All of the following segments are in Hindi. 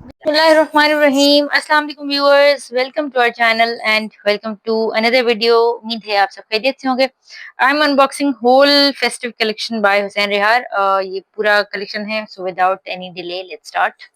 बिस्मिल्लाहिर्रहमानिर्रहीम। अस्सलाम वालेकुम viewers, welcome to our channel and welcome to another video. उम्मीद है आप सब खैरियत से होंगे। I am unboxing whole festive collection by Hussain Rihar. ये पूरा कलेक्शन है, so without any delay let's start.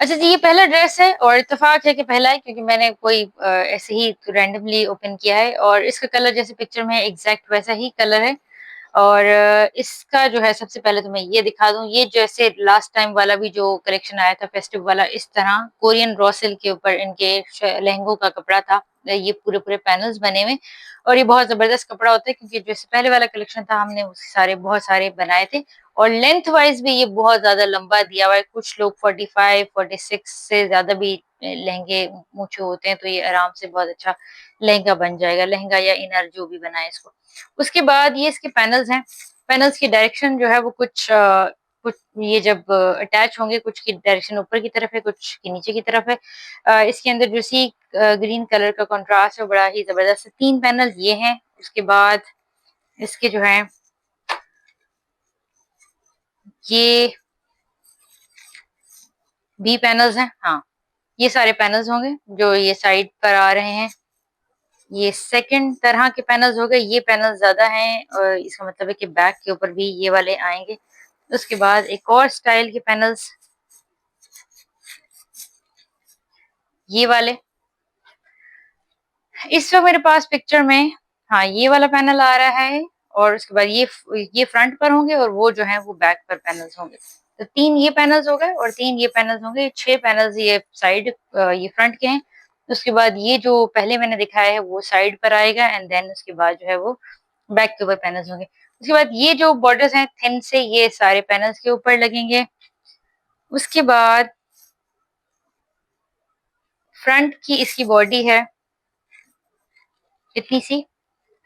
अच्छा जी, ये पहला ड्रेस है और इत्तेफाक है कि पहला है क्योंकि मैंने कोई ऐसे ही रैंडमली ओपन किया है और इसका कलर जैसे पिक्चर में एग्जैक्ट वैसा ही कलर है। और इसका जो है सबसे पहले तो मैं ये दिखा दूं, ये जैसे लास्ट टाइम वाला भी जो कलेक्शन आया था फेस्टिव वाला, इस तरह कोरियन रॉ सिल्क के ऊपर इनके लहंगों का कपड़ा था। ये पूरे पूरे पैनल्स बने हुए और ये बहुत जबरदस्त कपड़ा होता है क्योंकि जैसे पहले वाला कलेक्शन था हमने उसके सारे बहुत सारे बनाए थे और लेंथ वाइज भी ये बहुत ज्यादा लंबा दिया हुआ है। कुछ लोग 45 46 से ज्यादा भी लहंगे मूछे होते हैं, तो ये आराम से बहुत अच्छा लहंगा बन जाएगा, लहंगा या इनर जो भी बनाए इसको। उसके बाद ये इसके पैनल्स हैं। पैनल्स की डायरेक्शन जो है वो कुछ ये जब अटैच होंगे, कुछ की डायरेक्शन ऊपर की तरफ है, कुछ की नीचे की तरफ है। इसके अंदर जो सी ग्रीन कलर का कंट्रास्ट है बड़ा ही जबरदस्त है। 3 पैनल ये हैं। उसके बाद इसके जो है ये भी पैनल्स हैं। हाँ, ये सारे पैनल्स होंगे जो ये साइड पर आ रहे हैं। ये सेकंड तरह के पैनल्स हो गए, ये पैनल ज्यादा हैं और इसका मतलब है कि बैक के ऊपर भी ये वाले आएंगे। उसके बाद एक और स्टाइल के पैनल्स, ये वाले इस वक्त मेरे पास पिक्चर में। हाँ, ये वाला पैनल आ रहा है और उसके बाद ये फ्रंट पर होंगे और वो जो है वो बैक पर पैनल्स होंगे। तो 3 ये पैनल्स हो गए और 3 ये पैनल्स होंगे। 6 पैनल्स ये साइड ये फ्रंट के हैं। उसके बाद ये जो पहले मैंने दिखाया है वो साइड पर आएगा एंड देन उसके बाद जो है वो बैक के ऊपर पैनल्स होंगे। उसके बाद ये जो बॉर्डर्स हैं थिन से, ये सारे पैनल्स के ऊपर लगेंगे। उसके बाद फ्रंट की इसकी बॉडी है इतनी सी,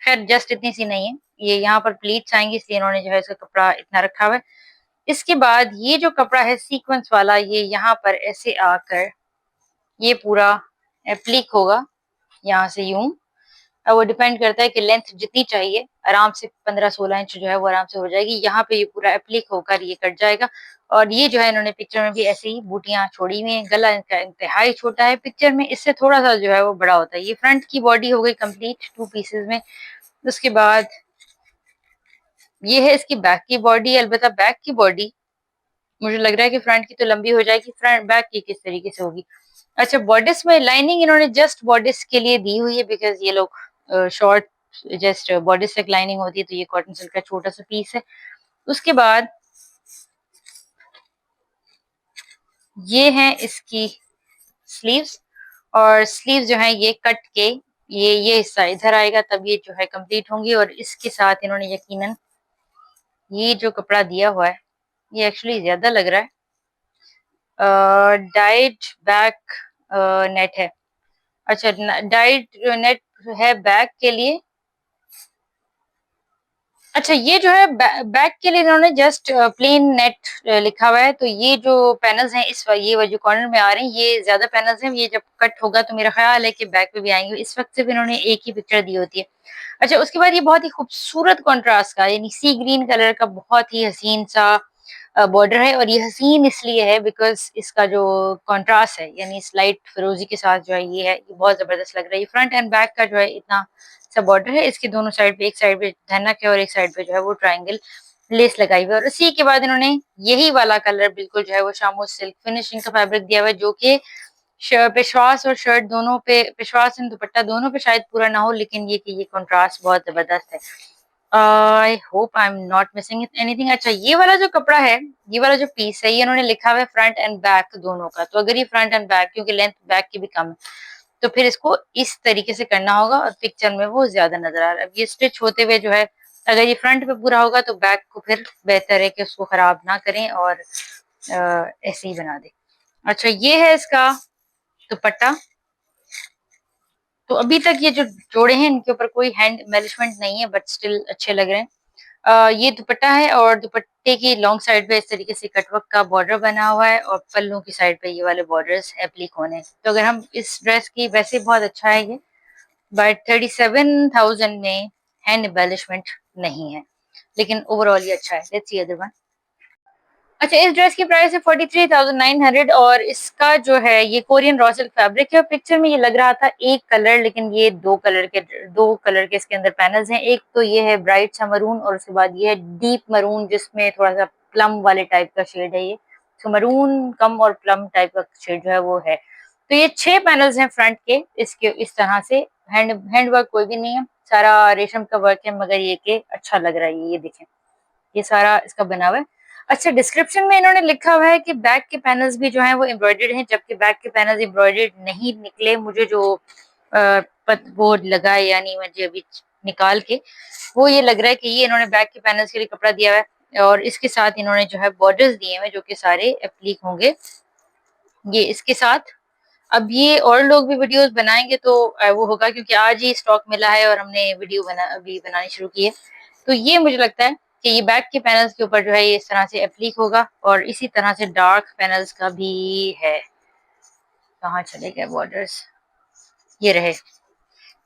खैर जस्ट इतनी सी नहीं है, ये यहाँ पर प्लीट्स आएंगी इसलिए इन्होंने जो है इसका कपड़ा इतना रखा हुआ है। इसके बाद ये जो कपड़ा है सीक्वेंस वाला, ये यहाँ पर ऐसे आकर ये पूरा एप्लीक होगा यहाँ से यूं। अब वो डिपेंड करता है कि लेंथ जितनी चाहिए, आराम से 15-16 इंच जो है वो आराम से हो जाएगी। यहाँ पे ये पूरा एप्लीक होकर ये कट जाएगा। और ये जो है इन्होंने पिक्चर में भी ऐसे ही बूटियां छोड़ी हुई हैं। गला इनका इंतहाई छोटा है, पिक्चर में इससे थोड़ा सा जो है वो बड़ा होता है। ये फ्रंट की बॉडी हो गई कंप्लीट 2 पीसेज में। उसके बाद ये है इसकी बैक की बॉडी। अलबत्ता बैक की बॉडी मुझे लग रहा है कि फ्रंट की तो लंबी हो जाएगी, फ्रंट बैक की किस तरीके से होगी। अच्छा, बॉडिस में लाइनिंग इन्होंने जस्ट बॉडिस के लिए दी हुई है बिकॉज ये लोग शॉर्ट जस्ट बॉडिस तक लाइनिंग होती है, तो ये कॉटन सिल्क का छोटा सा पीस है। उसके बाद ये है इसकी स्लीव्स और स्लीव जो है ये कट के ये हिस्सा इधर आएगा, तब ये जो है कंप्लीट होंगी। और इसके साथ इन्होंने यकीनन ये जो कपड़ा दिया हुआ है ये एक्चुअली ज्यादा लग रहा है। डाइड बैक नेट है। अच्छा, डाइड नेट है बैक के लिए। अच्छा, ये जो है बैक के लिए इन्होंने जस्ट प्लेन नेट लिखा हुआ है। तो ये जो पैनल्स हैं इस ये जो कॉर्नर में आ रहे हैं ये ज्यादा पैनल्स हैं, ये जब कट होगा तो मेरा ख्याल है कि बैक पे भी आएंगे। इस वक्त सिर्फ इन्होंने एक ही पिक्चर दी होती है। अच्छा, उसके बाद ये बहुत ही खूबसूरत कॉन्ट्रास्ट का यानी सी ग्रीन कलर का बहुत ही हसीन सा बॉर्डर है। और ये हसीन इसलिए है बिकॉज इसका जो कॉन्ट्रास्ट है यानी स्लाइट फिरोजी के साथ जो है ये बहुत जबरदस्त लग रहा है। ये फ्रंट एंड बैक का जो है इतना सा बॉर्डर है। इसकी दोनों साइड पे, एक साइड पे धनक है और एक साइड पे जो है वो ट्रायंगल लेस लगाई हुई है। और उसी के बाद इन्होंने यही वाला कलर बिल्कुल जो है वो शामो सिल्क फिनिशिंग का फैब्रिक दिया हुआ है, जो कि पेशवास और शर्ट दोनों पे, पेशवास एंड दुपट्टा दोनों पे शायद पूरा ना हो, लेकिन ये कि ये कंट्रास्ट बहुत जबरदस्त है। I hope I am not missing anything. अच्छा, ये वाला जो कपड़ा है, ये वाला जो पीस है, ये इन्होंने लिखा हुआ है फ्रंट एंड बैक दोनों का। तो अगर ये फ्रंट एंड बैक, क्योंकि लेंथ बैक की भी कम है, तो फिर इसको इस तरीके से करना होगा और पिक्चर में वो ज्यादा नजर आ रहा है। अब ये स्टिच होते हुए जो है, अगर ये फ्रंट पे पूरा होगा तो बैक को फिर बेहतर है कि उसको खराब ना करें और ऐसे ही बना दें। अच्छा, ये है इसका दुपट्टा। तो अभी तक ये जो जोड़े हैं इनके ऊपर कोई हैंड एम्बेलिशमेंट नहीं है, बट स्टिल अच्छे लग रहे हैं। ये दुपट्टा है और दुपट्टे की लॉन्ग साइड पे इस तरीके से कटवर्क का बॉर्डर बना हुआ है और पल्लू की साइड पे ये वाले बॉर्डर्स एप्लिक होने हैं। तो अगर हम इस ड्रेस की, वैसे बहुत अच्छा है ये, बट 37,000 में हैंड एम्बेलिशमेंट नहीं है, लेकिन ओवरऑल ये अच्छा है। Let's see other one. अच्छा, इस ड्रेस की प्राइस है 43,900 और इसका जो है ये कोरियन रॉ सिल्क फैब्रिक है। पिक्चर में ये लग रहा था एक कलर, लेकिन ये दो कलर के इसके अंदर पैनल्स हैं। एक तो ये है ब्राइट सा मरून और उसके बाद ये है डीप मरून जिसमें थोड़ा सा प्लम वाले टाइप का शेड है। ये तो मरून कम और प्लम टाइप का शेड जो है वो है। तो ये 6 पैनल्स हैं फ्रंट के, इसके इस तरह से। हैंड वर्क कोई भी नहीं है, सारा रेशम का वर्क है, मगर ये के अच्छा लग रहा है। ये देखें, ये सारा इसका बना हुआ है। अच्छा, डिस्क्रिप्शन में इन्होंने लिखा हुआ है कि बैक के पैनल्स भी जो हैं वो एम्ब्रॉयडर्ड हैं, जबकि बैक के पैनल्स एम्ब्रॉयडर्ड नहीं निकले। मुझे जो वो लगा है, यानी मुझे अभी निकाल के वो ये लग रहा है कि ये इन्होंने बैक के पैनल्स के लिए कपड़ा दिया हुआ है और इसके साथ इन्होंने जो है बॉर्डर्स दिए हुए जो कि सारे एप्लीक होंगे ये इसके साथ। अब ये और लोग भी वीडियोस बनाएंगे तो वो होगा, क्योंकि आज ही स्टॉक मिला है और हमने वीडियो अभी बनानी शुरू की है। तो ये मुझे लगता है कि ये बैक के पैनल्स के ऊपर जो है ये इस तरह से एप्लीक होगा और इसी तरह से डार्क पैनल्स का भी है। कहाँ चले गए बॉर्डर्स, ये रहे।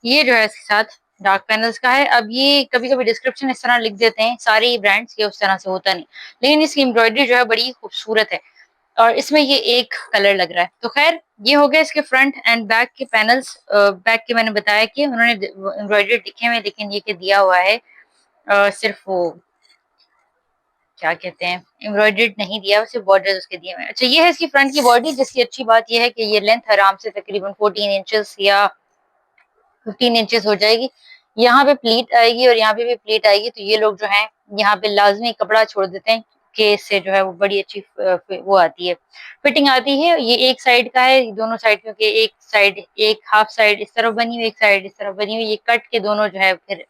ये जो है इसके साथ डार्क पैनल्स का है। अब ये कभी कभी डिस्क्रिप्शन इस तरह लिख देते हैं सारे ब्रांड्स के, उस तरह से होता नहीं, लेकिन इसकी एम्ब्रॉयडरी जो है बड़ी खूबसूरत है और इसमें ये एक कलर लग रहा है। तो खैर, ये हो गया इसके फ्रंट एंड बैक के पैनल्स। बैक के मैंने बताया कि उन्होंने एम्ब्रॉयडरी लिखे हुए, लेकिन ये दिया हुआ है सिर्फ वो क्या कहते हैं, एम्ब्रॉयडर्ड नहीं दिया, सिर्फ बॉर्डर उसके दिए हुए। अच्छा, ये है इसकी फ्रंट की बॉडी, जिसकी अच्छी बात ये है कि ये लेंथ आराम से तकरीबन 14 इंचेस या 15 इंचेस हो जाएगी। यहाँ पे प्लीट आएगी और यहाँ पे भी प्लीट आएगी, तो ये लोग जो है यहाँ पे लाजमी कपड़ा छोड़ देते हैं कि इससे जो है वो बड़ी अच्छी वो आती है, फिटिंग आती है। ये एक साइड का है, दोनों साइड, क्योंकि एक साइड, एक हाफ साइड इस तरफ बनी हुई, एक साइड इस तरफ बनी हुई, ये कट के दोनों जो है फिर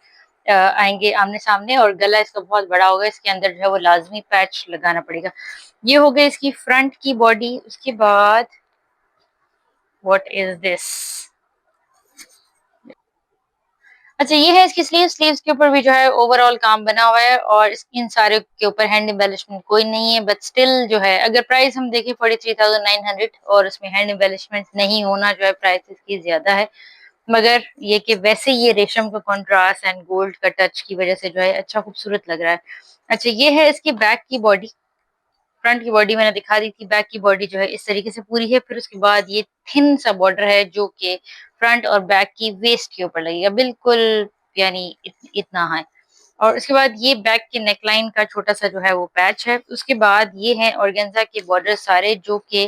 आएंगे आमने सामने। और गला इसका बहुत बड़ा होगा, इसके अंदर जो है वो लाजमी पैच लगाना पड़ेगा। ये हो गई इसकी फ्रंट की बॉडी। उसके बाद व्हाट इज दिस। अच्छा, ये है इसकी स्लीव्स के ऊपर भी जो है ओवरऑल काम बना हुआ है और इन सारे के ऊपर हैंड एम्बेलिशमेंट कोई नहीं है, बट स्टिल जो है अगर प्राइस हम देखें 43,900 और उसमें हैंड एम्बेलिशमेंट नहीं होना जो है प्राइस इसकी ज्यादा है। मगर ये कि वैसे ये रेशम का कॉन्ट्रास्ट एंड गोल्ड का टच की वजह से जो है अच्छा खूबसूरत लग रहा है। अच्छा, ये है इसकी बैक की बॉडी। फ्रंट की बॉडी मैंने दिखा दी थी, बैक की बॉडी जो है इस तरीके से पूरी है। फिर उसके बाद ये थिन सा बॉर्डर है जो कि फ्रंट और बैक की वेस्ट के ऊपर लगेगा, बिल्कुल यानी इतना है। और उसके बाद ये बैक के नेकलाइन का छोटा सा जो है वो पैच है। उसके बाद ये है ऑर्गेन्जा के बॉर्डर सारे जो कि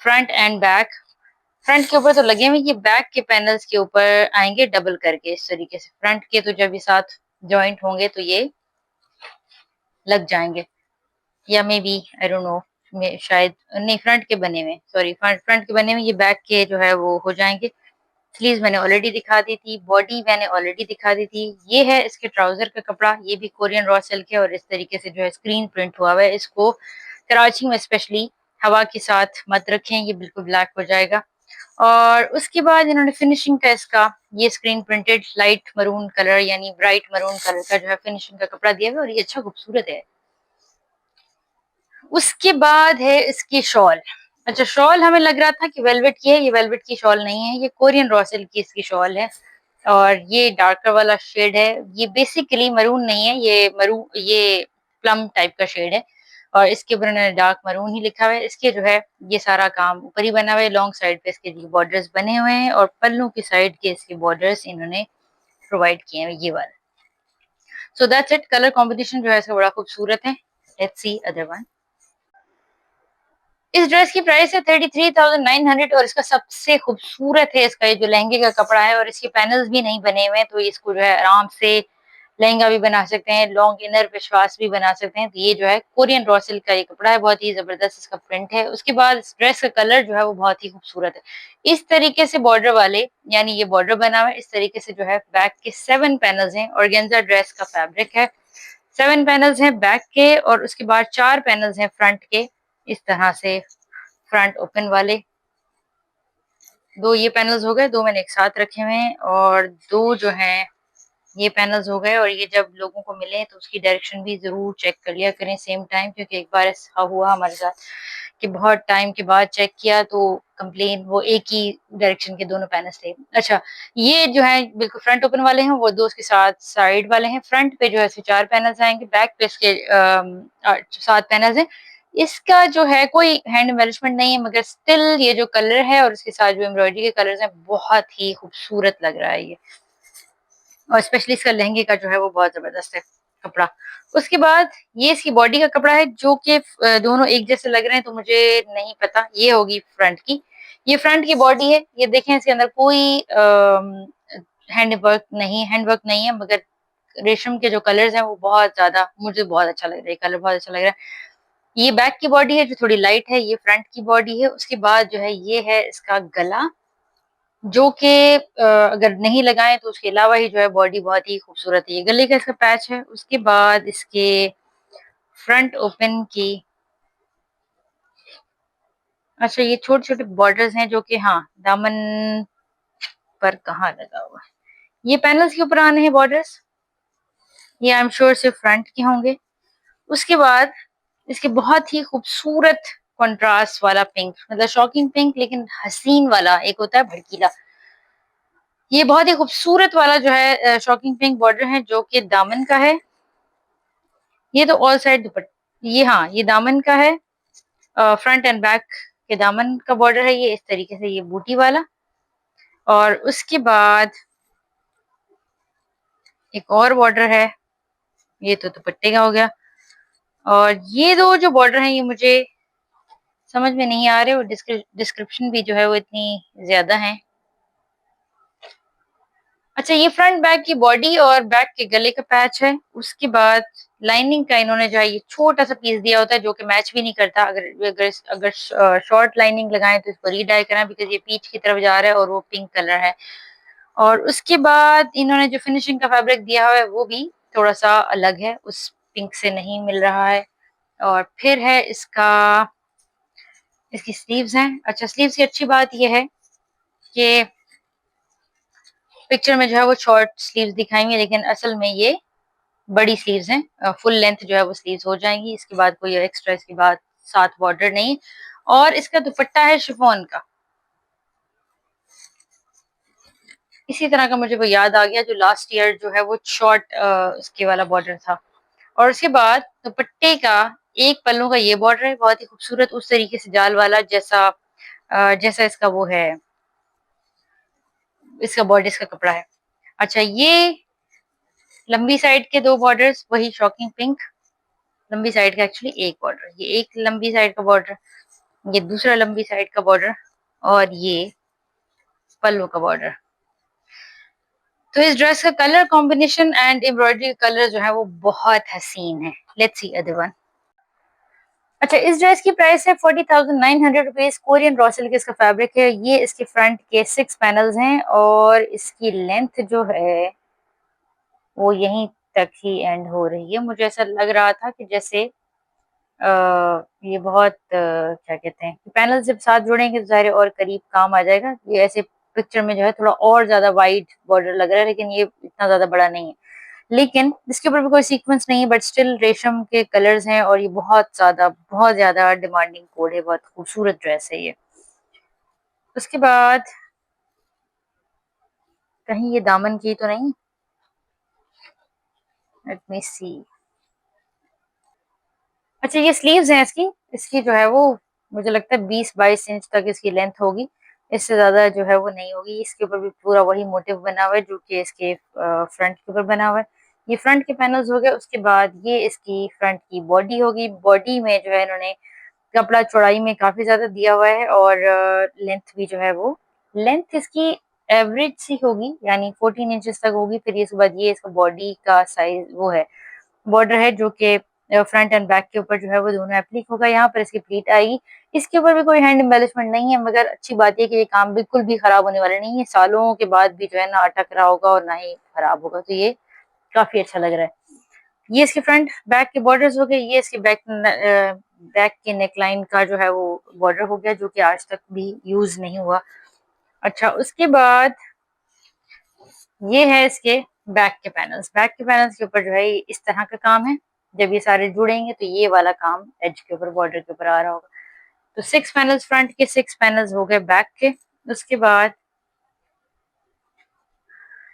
फ्रंट एंड बैक, फ्रंट के ऊपर तो लगे हुए, ये बैक के पैनल्स के ऊपर आएंगे डबल करके इस तरीके से। फ्रंट के तो जब ये साथ जॉइंट होंगे तो ये लग जाएंगे, या maybe I don't know, शायद नहीं, फ्रंट के बने हुए, सॉरी, फ्रंट के बने हुए, ये बैक के जो है वो हो जाएंगे। स्लीव्स मैंने ऑलरेडी दिखा दी थी, बॉडी मैंने ऑलरेडी दिखा दी थी। ये है इसके ट्राउजर का कपड़ा, ये भी कोरियन रॉ सिल्क है और इस तरीके से जो है स्क्रीन प्रिंट हुआ हुआ है। इसको कराची में स्पेशली हवा के साथ मत रखें, ये बिल्कुल ब्लैक हो जाएगा। और उसके बाद इन्होंने फिनिशिंग का इसका ये screen printed light maroon colour यानी ब्राइट मरून कलर का जो है फिनिशिंग का कपड़ा दिया हुआ है और ये अच्छा खूबसूरत है। उसके बाद है इसकी शॉल। अच्छा, शॉल हमें लग रहा था कि वेलवेट की है, ये वेलवेट की शॉल नहीं है, ये कोरियन रॉ सिल्क की इसकी शॉल है और ये डार्कर वाला शेड है। ये बेसिकली मरून नहीं है, ये प्लम टाइप का शेड है और इसके ऊपर इन्होंने डार्क मरून ही लिखा हुआ है। इसके जो है ये सारा काम ऊपर ही बना हुआ है, लॉन्ग साइड पे इसके बॉर्डर्स बने हुए हैं और पल्लू की साइड के इसके बॉर्डर्स इन्होंने प्रोवाइड किए हैं, ये वाला। So that's it. Colour combination जो है इसका बड़ा खूबसूरत है। Let's see other one. इस ड्रेस की प्राइस है 33,900 और इसका सबसे खूबसूरत है इसका ये जो लहंगे का कपड़ा है और इसके पैनल्स भी नहीं बने हुए हैं, तो इसको जो है आराम से लहंगा भी बना सकते हैं, लॉन्ग इनर विश्वास भी बना सकते हैं। तो ये जो है कोरियन रॉ सिल्क का ये कपड़ा है, बहुत ही जबरदस्त इसका प्रिंट है। उसके बाद इस ड्रेस का कलर जो है वो बहुत ही खूबसूरत है, इस तरीके से बॉर्डर वाले, यानी ये बॉर्डर बना हुआ है इस तरीके से जो है। बैक के 7 पैनल्स हैं, ऑर्गेन्जा ड्रेस का फैब्रिक है। 7 पैनल्स हैं बैक के और उसके बाद 4 पैनल्स हैं फ्रंट के, इस तरह से फ्रंट ओपन वाले। दो ये पैनल्स हो गए, दो मैंने एक साथ रखे हुए हैं और दो जो हैं ये पैनल्स हो गए। और ये जब लोगों को मिले तो उसकी डायरेक्शन भी जरूर चेक कर लिया करें सेम टाइम, क्योंकि एक बार ऐसा हुआ हमारे साथ कि बहुत टाइम के बाद चेक किया तो कंप्लेन वो एक ही डायरेक्शन के दोनों पैनल्स थे। अच्छा, ये जो है बिल्कुल फ्रंट ओपन वाले हैं, वो 2 उसके साथ साइड वाले हैं। फ्रंट पे जो है इसके 4 पैनल्स आएँगे, बैक पे इसके 7 पैनल्स हैं। इसका जो है कोई हैंड एम्बेलिशमेंट नहीं है, मगर स्टिल ये जो कलर है और उसके साथ जो एम्ब्रॉयडरी के कलर्स हैं, बहुत ही खूबसूरत लग रहा है ये। और स्पेशली इसका लहंगे का जो है वो बहुत ज़बरदस्त है कपड़ा। उसके बाद ये इसकी बॉडी का कपड़ा है जो कि दोनों एक जैसे लग रहे हैं तो मुझे नहीं पता, ये होगी फ्रंट की। ये फ्रंट की बॉडी है, ये देखें इसके अंदर कोई हैंड वर्क नहीं है, मगर रेशम के जो कलर्स हैं वो बहुत ज़्यादा मुझे बहुत अच्छा लग रहा है, ये कलर बहुत अच्छा लग रहा है। ये बैक की बॉडी है जो थोड़ी लाइट है, ये फ्रंट की बॉडी है। उसके बाद जो है ये है इसका गला, जो कि अगर नहीं लगाएँ तो उसके अलावा ही जो है बॉडी बहुत ही खूबसूरत है। ये गले का इसका पैच है। उसके बाद इसके फ्रंट ओपन की अच्छा ये छोटे-छोटे बॉर्डर्स हैं जो कि हाँ, दामन पर कहाँ लगा हुआ है। ये पैनल्स के ऊपर आने हैं बॉर्डर्स, ये आई एम श्योर सिर्फ़ फ्रंट के होंगे। उसके बाद इसके बहुत ही खूबसूरत कंट्रास्ट वाला पिंक, मतलब शॉकिंग पिंक लेकिन हसीन वाला एक होता है भड़कीला। ये बहुत ही खूबसूरत वाला जो है शॉकिंग पिंक बॉर्डर है जो कि दामन का है। ये तो ऑल साइड ये हाँ, ये दामन का है। फ्रंट एंड बैक के दामन का बॉर्डर है ये इस तरीके से ये बूटी वाला। और उसके बाद एक और बॉर्डर है, ये तो दुपट्टे का हो गया। और ये 2 जो बॉर्डर हैं ये मुझे समझ में नहीं आ रहे और डिस्क्रिप्शन भी जो है वो इतनी ज़्यादा है। अच्छा ये फ्रंट बैक की बॉडी और बैक के गले का पैच है। उसके बाद लाइनिंग का इन्होंने जो है ये छोटा-सा पीस दिया होता है जो कि मैच भी नहीं करता। अगर शॉर्ट लाइनिंग लगाएँ तो इसको री-डाई कराएँ बिकॉज़ ये पीच की तरफ जा रहा है और वो पिंक कलर है। और उसके बाद इन्होंने जो फिनिशिंग का फैब्रिक दिया हुआ है वो भी थोड़ा-सा अलग है, उस पिंक से नहीं मिल रहा है। और फिर है इसकी स्लीव्स हैं। अच्छा स्लीव्स की अच्छी बात ये है कि पिक्चर में जो है वो शॉर्ट स्लीव्स दिखाई हुई है लेकिन असल में ये बड़ी स्लीव्स हैं। फुल लेंथ जो है वो स्लीव्स हो जाएँगी। इसके बाद कोई एक्स्ट्रा इसके बाद साथ बॉर्डर नहीं। और इसका दुपट्टा है शिफॉन का। इसी तरह का मुझे वो याद आ गया जो लास्ट ईयर जो है वो शॉर्ट उसके वाला बॉर्डर था। और उसके बाद दुपट्टे का एक पल्लू का ये बॉर्डर है बहुत ही खूबसूरत उस तरीके से जाल वाला जैसा इसका वो है, इसका बॉडी इसका कपड़ा है। अच्छा ये लंबी साइड के 2 बॉर्डर्स वही शॉकिंग पिंक, लंबी साइड का एक्चुअली एक बॉर्डर, ये एक लंबी साइड का बॉर्डर, ये दूसरा लंबी साइड का बॉर्डर और ये पल्लू का बॉर्डर। तो इस ड्रेस का colour combination and embroidery colour जो है वो बहुत हसीन है। Let's see other one. अच्छा इस ड्रेस की प्राइस है 40,900 रुपीज। कोरियन रॉ सिल्क इसका फैब्रिक है। ये इसके फ्रंट के 6 पैनल्स हैं और इसकी लेंथ जो है वो यहीं तक ही एंड हो रही है। मुझे ऐसा लग रहा था कि जैसे ये बहुत क्या कहते हैं पैनल जब साथ जुड़ेंगे तो ज़ाहिर है और करीब काम आ जाएगा। ये ऐसे पिक्चर में जो है थोड़ा और ज़्यादा वाइड बॉर्डर लग रहा है लेकिन ये इतना ज़्यादा बड़ा नहीं है। लेकिन इसके ऊपर भी कोई सीक्वेंस नहीं है बट स्टिल रेशम के कलर्स हैं और ये बहुत ज़्यादा डिमांडिंग कोड है, बहुत खूबसूरत ड्रेस है ये। उसके बाद कहीं ये दामन की तो नहीं? लेट मी सी। अच्छा ये स्लीव्स हैं इसकी, इसकी जो है वो मुझे लगता है 20-22 इंच तक इसकी लेंथ होगी। इससे ज़्यादा जो है वो नहीं होगी। इसके ऊपर भी पूरा वही मोटिव बना हुआ है जो कि इसके फ्रंट के ऊपर बना हुआ है। ये फ्रंट के पैनल्स हो गए। उसके बाद ये इसकी फ्रंट की बॉडी होगी। बॉडी में जो है इन्होंने कपड़ा चौड़ाई में काफ़ी ज़्यादा दिया हुआ है और लेंथ भी जो है वो लेंथ इसकी एवरेज सी होगी यानी 14 इंचेस तक होगी। फिर इसके बाद ये इसका बॉडी का साइज़ वो है बॉर्डर है जो कि फ्रंट एंड बैक के ऊपर जो है वो दोनों एप्लिक होगा। यहाँ पर इसकी प्लीट आएगी। इसके ऊपर भी कोई हैंड एम्बेलिशमेंट नहीं है मगर अच्छी बात ये है कि ये काम बिल्कुल भी खराब होने वाला नहीं है। सालों के बाद भी जो है ना अटक रहा होगा और ना ही खराब होगा। तो ये काफ़ी अच्छा लग रहा है। ये इसके फ्रंट बैक के बॉर्डर्स हो गए। ये इसके बैक के नेकलाइन का जो है वो बॉर्डर हो गया जो कि आज तक भी यूज़ नहीं हुआ। अच्छा उसके बाद ये है इसके बैक के पैनल्स। बैक के पैनल्स के ऊपर जो है ये इस तरह का काम है। जब ये सारे जुड़ेंगे तो ये वाला काम एज के ऊपर बॉर्डर के ऊपर आ रहा होगा। तो 6 पैनल्स फ्रंट के, 6 पैनल्स हो गए बैक के। उसके बाद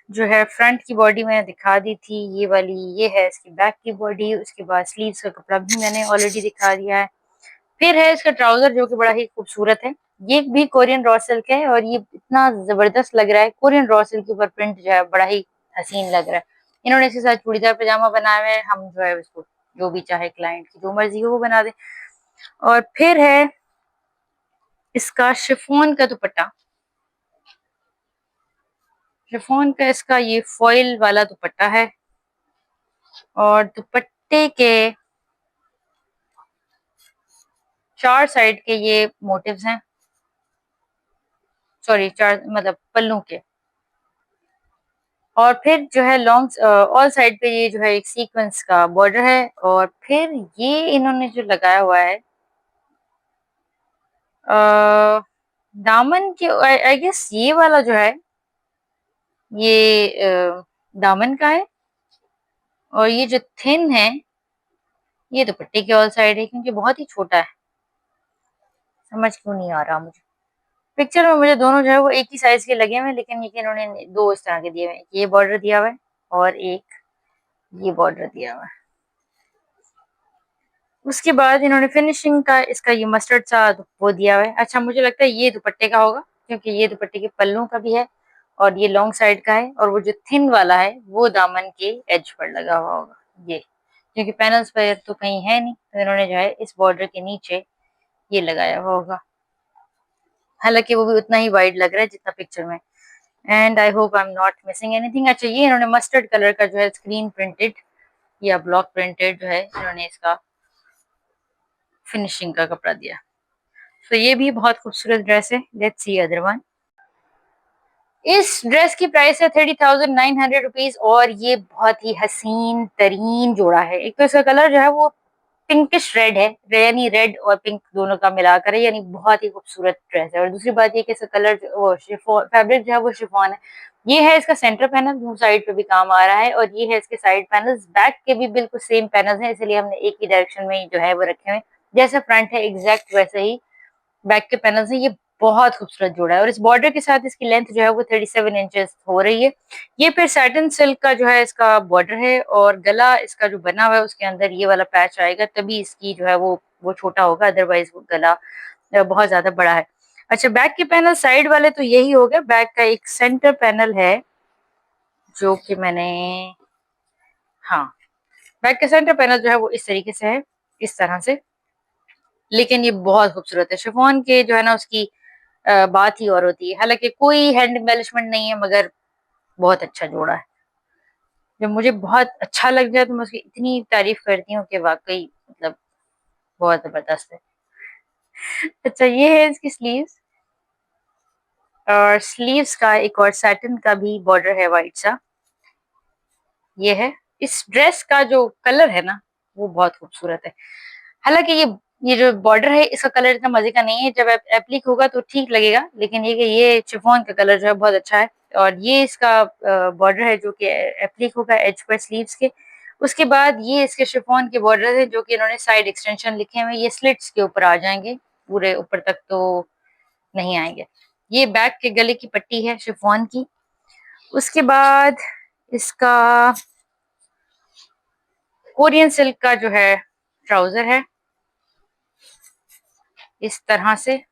जो है फ्रंट की बॉडी मैंने दिखा दी थी, ये वाली, ये है इसकी बैक की बॉडी। उसके बाद स्लीव्स का कपड़ा भी मैंने ऑलरेडी दिखा दिया है। फिर है इसका ट्राउजर जो कि बड़ा ही खूबसूरत है, ये भी कोरियन रॉ सिल्क है और ये इतना जबरदस्त लग रहा है। कोरियन रॉ सिल्क के ऊपर प्रिंट जो है बड़ा ही हसीन लग रहा है। इन्होंने इसके साथ चूड़ीदार पजामा बनाया हुआ है, हम जो है उसको जो भी चाहे क्लाइंट की जो मर्जी हो वो बना दे। और फिर है इसका शिफॉन का दुपट्टा, शिफॉन का इसका ये फॉइल वाला दुपट्टा है और दुपट्टे के 4 साइड के ये मोटिव्स हैं, सॉरी 4 मतलब पल्लू के। और फिर जो है लॉन्ग ऑल साइड पे ये जो है एक सीक्वेंस का बॉर्डर है। और फिर ये इन्होंने जो लगाया हुआ है दामन के, आई गेस ये वाला जो है ये दामन का है और ये जो थिन है ये दुपट्टे के ऑल साइड है, क्योंकि बहुत ही छोटा है, समझ क्यों नहीं आ रहा मुझे। पिक्चर में मुझे दोनों जो है वो एक ही साइज के लगे हुए हैं, लेकिन ये कि इन्होंने दो इस तरह के दिए हुए हैं, ये बॉर्डर दिया हुआ है और एक ये बॉर्डर दिया हुआ है। उसके बाद इन्होंने फिनिशिंग का इसका ये मस्टर्ड सा वो दिया हुआ है। अच्छा, मुझे लगता है ये दुपट्टे का होगा, क्योंकि ये दुपट्टे के पल्लों का भी है और ये लॉन्ग साइड का है और वो जो थिन वाला है वो दामन के एज पर लगा हुआ होगा ये, क्योंकि पैनल्स पर तो कहीं है नहीं, तो इन्होंने जो है इस बॉर्डर के नीचे ये लगाया हुआ होगा। हालांकि वो भी उतना ही वाइड लग रहा है जितना पिक्चर में। And I hope I am not missing anything. अच्छा, ये इन्होंने मस्टर्ड कलर का जो है स्क्रीन प्रिंटेड या ब्लॉक प्रिंटेड जो है इन्होंने इसका फिनिशिंग का कपड़ा दिया। तो ये भी बहुत खूबसूरत ड्रेस है। Let's see other one. इस ड्रेस की प्राइस है 30,900 रुपीज और ये बहुत ही हसीन तरीन जोड़ा है। एक तो इसका कलर जो है वो पिंकिश रेड है, यानी रेड और पिंक दोनों का मिलाकर है, यानी बहुत ही खूबसूरत ड्रेस है। और दूसरी बात ये कि इसका कलर वो शिफॉन फैब्रिक जो है वो शिफॉन है। ये है इसका सेंटर पैनल, दो साइड पे भी काम आ रहा है और ये है इसके साइड पैनल्स, बैक के भी बिल्कुल सेम पैनल्स हैं, इसलिए हमने एक ही डायरेक्शन में जो है वो रखे हुए, जैसा फ्रंट है एग्जैक्ट वैसे ही बैक के पैनल्स हैं। ये बहुत खूबसूरत जोड़ा है और इस बॉर्डर के साथ इसकी लेंथ जो है वो 37 इंचेस हो रही है। ये फिर सैटिन सिल्क का जो है इसका बॉर्डर है और गला इसका जो बना हुआ है उसके अंदर ये वाला पैच आएगा, तभी इसकी जो है वो छोटा होगा, अदरवाइज वो गला बहुत ज्यादा बड़ा है। अच्छा, बैक के पैनल साइड वाले तो यही हो गया। बैक का एक सेंटर पैनल है जो कि मैंने, हाँ, बैक का सेंटर पैनल जो है वो इस तरीके से है, इस तरह से। लेकिन ये बहुत खूबसूरत है। शिफॉन के जो है ना उसकी बात ही और होती है। हालांकि कोई हैंड एम्बेलिशमेंट नहीं है, मगर बहुत अच्छा जोड़ा है। जब मुझे बहुत अच्छा लग जाए तो मैं उसकी इतनी तारीफ करती हूँ कि वाकई मतलब बहुत जबरदस्त है। अच्छा, ये है इसकी स्लीव्स और स्लीव्स का एक और सैटिन का भी बॉर्डर है वाइट सा, ये है। इस ड्रेस का जो कलर है ना वो बहुत खूबसूरत है। हालांकि ये जो बॉर्डर है इसका कलर इतना मजे का नहीं है, जब एप्लिक होगा तो ठीक लगेगा, लेकिन ये कि ये शिफॉन का कलर जो है बहुत अच्छा है। और ये इसका बॉर्डर है जो कि एप्लिक होगा एज पर स्लीव्स के। उसके बाद ये इसके शिफॉन के बॉर्डर है जो कि इन्होंने साइड एक्सटेंशन लिखे हुए, ये स्लिट्स के ऊपर आ जाएंगे, पूरे ऊपर तक तो नहीं आएंगे। ये बैक के गले की पट्टी है शिफॉन की। उसके बाद इसका कोरियन सिल्क का जो है ट्राउजर है इस तरह से।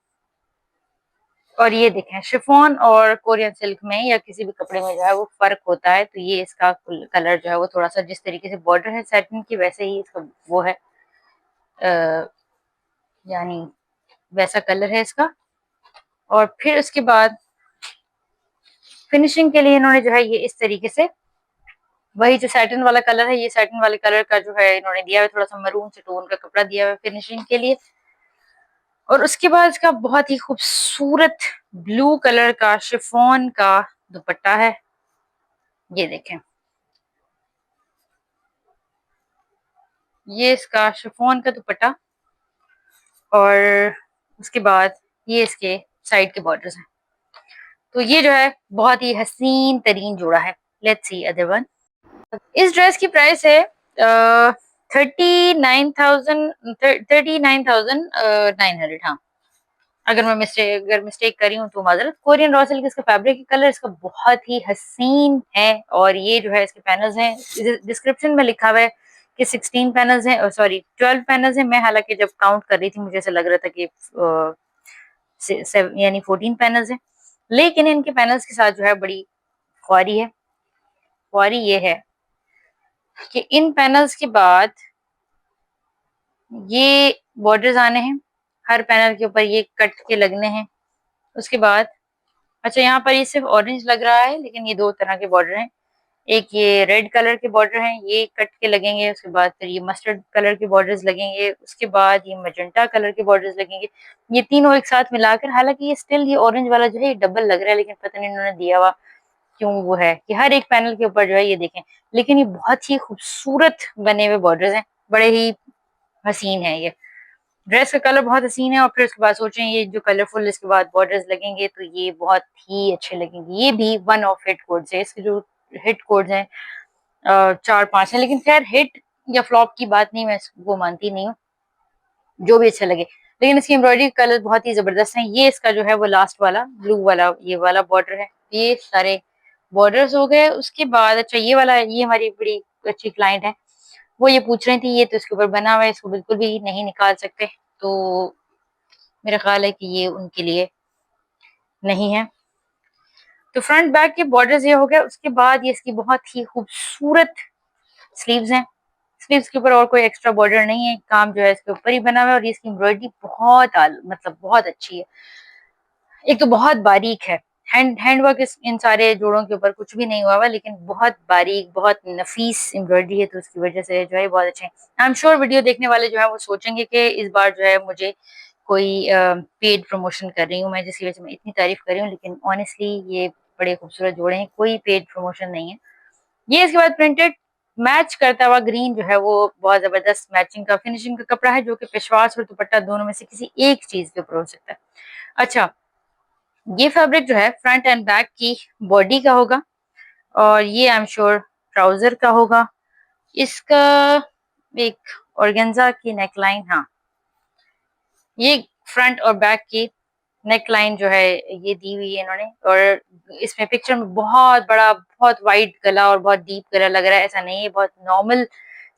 और ये देखें, शिफॉन और कोरियन सिल्क में या किसी भी कपड़े में जो है वो फर्क होता है, तो ये इसका कलर जो है वो थोड़ा सा जिस तरीके से बॉर्डर है सैटिन की वैसे ही इसका वो है, यानी वैसा कलर है इसका। और फिर उसके बाद फिनिशिंग के लिए इन्होंने जो है ये इस तरीके से वही जो सैटिन वाला कलर है, ये सैटिन वाले कलर का जो है इन्होंने दिया है, थोड़ा सा मरून से टोन का कपड़ा दिया हुआ है फिनिशिंग के लिए। और उसके बाद इसका बहुत ही खूबसूरत ब्लू कलर का शिफॉन का दुपट्टा है, ये देखें। ये इसका शिफॉन का दुपट्टा और उसके बाद ये इसके साइड के बॉर्डर्स हैं। तो ये जो है बहुत ही हसीन तरीन जोड़ा है। Let's see other one. इस ड्रेस की प्राइस है 39,900, हाँ। अगर मिस्टेक करी हूँ तो माजरत। कोरियन रॉ सिल्क इसका फैब्रिक कलर इसका बहुत ही हसीन है और ये जो है इसके पैनल्स हैं, डिस्क्रिप्शन में लिखा हुआ है कि 16 पैनल्स हैं, सॉरी 12 पैनल्स हैं। मैं हालांकि जब काउंट कर रही थी मुझे ऐसा लग रहा था कि यानी 14 पैनल्स हैं, लेकिन इनके पैनल्स के साथ जो है बड़ी ख्वारी है। ख्वारी ये है कि इन पैनल्स के बाद ये बॉर्डर्स आने हैं, हर पैनल के ऊपर ये कट के लगने हैं। उसके बाद अच्छा यहाँ पर ये सिर्फ ऑरेंज लग रहा है, लेकिन ये दो तरह के बॉर्डर हैं। एक ये रेड कलर के बॉर्डर हैं, ये कट के लगेंगे। उसके बाद फिर ये मस्टर्ड कलर के बॉर्डर्स लगेंगे। उसके बाद ये मजेंटा कलर के बॉर्डर्स लगेंगे। ये तीनों एक साथ मिलाकर, हालांकि ये स्टिल ये ऑरेंज वाला जो है ये डबल लग रहा है, लेकिन पता नहीं इन्होंने दिया हुआ क्यों वो है कि हर एक पैनल के ऊपर जो है ये देखें। लेकिन ये बहुत ही खूबसूरत बने हुए बॉर्डर्स हैं, बड़े ही हसीन है। ये ड्रेस का कलर बहुत हसीन है और फिर उसके बाद सोचें ये जो कलरफुल इसके बाद बॉर्डर्स लगेंगे तो ये बहुत ही अच्छे लगेंगे। ये भी वन ऑफ हिट कोड्स है, इसके जो हिट कोड्स हैं 4-5 है, लेकिन खैर हिट या फ्लॉप की बात नहीं, मैं वो मानती नहीं हूँ, जो भी अच्छा लगे। लेकिन इसकी एम्ब्रॉयडरी कलर बहुत ही जबरदस्त है। ये इसका जो है वो लास्ट वाला ब्लू वाला ये वाला बॉर्डर है। ये सारे बॉर्डर्स हो गए। उसके बाद अच्छा ये वाला, ये हमारी बड़ी अच्छी क्लाइंट है, वो ये पूछ रही थी ये तो इसके ऊपर बना हुआ है, इसको बिल्कुल भी नहीं निकाल सकते, तो मेरा ख्याल है कि ये उनके लिए नहीं है। तो फ्रंट बैक के बॉर्डर्स ये हो गए। उसके बाद ये इसकी बहुत ही खूबसूरत स्लीव्स हैं। स्लीव्स के ऊपर और कोई एक्स्ट्रा बॉर्डर नहीं है, काम जो है इसके ऊपर ही बना हुआ है और इसकी एम्ब्रॉयडरी बहुत मतलब बहुत अच्छी है। एक तो बहुत बारीक है, हैंड वर्क इन सारे जोड़ों के ऊपर कुछ भी नहीं हुआ हुआ, लेकिन बहुत बारीक बहुत नफीस एम्ब्रॉयडरी है, तो उसकी वजह से जो है बहुत अच्छे हैं। आई एम श्योर वीडियो देखने वाले जो है वो सोचेंगे कि इस बार जो है मुझे कोई पेड प्रमोशन कर रही हूँ मैं, जिसकी वजह से मैं इतनी तारीफ कर रही हूँ, लेकिन ऑनेस्टली ये बड़े खूबसूरत जोड़े हैं, कोई पेड प्रमोशन नहीं है। ये इसके बाद प्रिंटेड मैच करता हुआ ग्रीन जो है वो बहुत जबरदस्त मैचिंग का फिनिशिंग का कपड़ा है, जो कि पेशवास और दुपट्टा दोनों में से किसी एक चीज के ऊपर हो सकता है। अच्छा, ये फैब्रिक जो है फ्रंट एंड बैक की बॉडी का होगा और ये आई एम श्योर ट्राउजर का होगा। इसका एक ऑर्गेन्जा की नेकलाइन, हाँ ये फ्रंट और बैक की नेक लाइन जो है ये दी हुई है इन्होंने, और इसमें पिक्चर में बहुत बड़ा बहुत वाइड गला और बहुत डीप गला लग रहा है, ऐसा नहीं है, बहुत नॉर्मल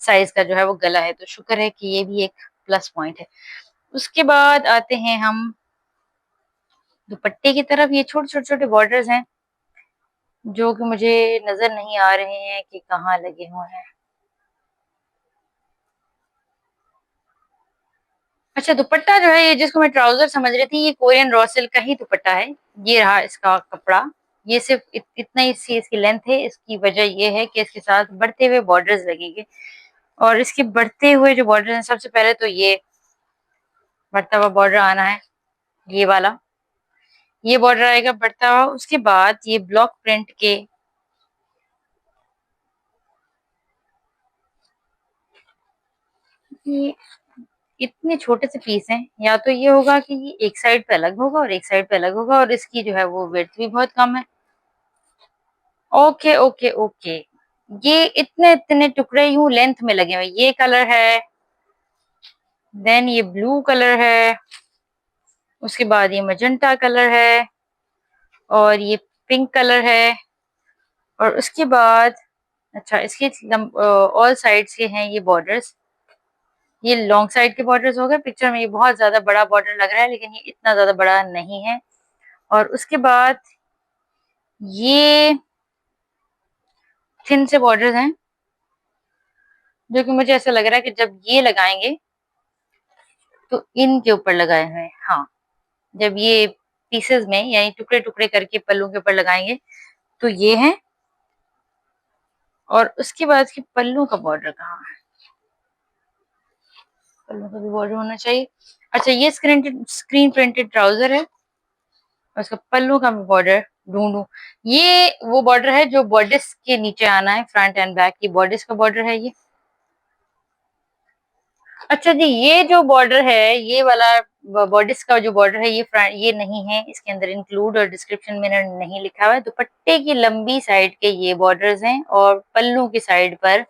साइज का जो है वो गला है, तो शुक्र है कि ये भी एक प्लस पॉइंट है। उसके बाद आते हैं हम दुपट्टे की तरफ। ये छोटे छोटे छोटे बॉर्डर्स हैं जो कि मुझे नजर नहीं आ रहे हैं कि कहाँ लगे हुए हैं। अच्छा, दुपट्टा जो है ये जिसको मैं ट्राउजर समझ रही थी, ये कोरियन रॉ सिल्क का ही दुपट्टा है। ये रहा इसका कपड़ा। ये सिर्फ इतना ही सी इसकी लेंथ है। इसकी वजह ये है कि इसके साथ बढ़ते हुए बॉर्डर्स लगेंगे और इसके बढ़ते हुए जो बॉर्डर हैं, सबसे पहले तो ये बढ़ता हुआ बॉर्डर आना है, ये वाला ये बॉर्डर आएगा बढ़ता हुआ। उसके बाद ये ब्लॉक प्रिंट के ये इतने छोटे से पीस हैं, या तो ये होगा कि ये एक साइड पे अलग होगा और एक साइड पे अलग होगा और इसकी जो है वो विड्थ भी बहुत कम है। ओके ओके ओके, ये इतने इतने टुकड़े यूं लेंथ में लगे हुए। ये कलर है, देन ये ब्लू कलर है, उसके बाद ये मजेंटा कलर है और ये पिंक कलर है, और उसके बाद अच्छा इसके ऑल साइड्स के हैं ये बॉर्डर्स। ये लॉन्ग साइड के बॉर्डर्स हो गए। पिक्चर में ये बहुत ज्यादा बड़ा बॉर्डर लग रहा है, लेकिन ये इतना ज्यादा बड़ा नहीं है। और उसके बाद ये थिन से बॉर्डर्स हैं, जो कि मुझे ऐसा लग रहा है कि जब ये लगाएंगे तो इनके ऊपर लगाए हुए हैं, हाँ जब ये पीसेस में यानी टुकड़े टुकड़े करके पल्लू के ऊपर लगाएंगे तो ये है। और उसके बाद इसके पल्लू का बॉर्डर कहाँ है, पल्लू का भी बॉर्डर होना चाहिए। अच्छा, ये स्क्रीन प्रिंटेड ट्राउजर है और उसका पल्लू का भी बॉर्डर ढूंढू। ये वो बॉर्डर है जो बॉर्डर्स के नीचे आना है, फ्रंट एंड बैक की बॉर्डर्स का बॉर्डर है ये। अच्छा जी, ये जो बॉर्डर है ये वाला बॉर्डर्स का जो बॉर्डर है ये फ्रंट ये नहीं है इसके अंदर इंक्लूड, और डिस्क्रिप्शन में नहीं लिखा हुआ है। दुपट्टे की लंबी साइड के ये बॉर्डर्स हैं और पल्लू की साइड पर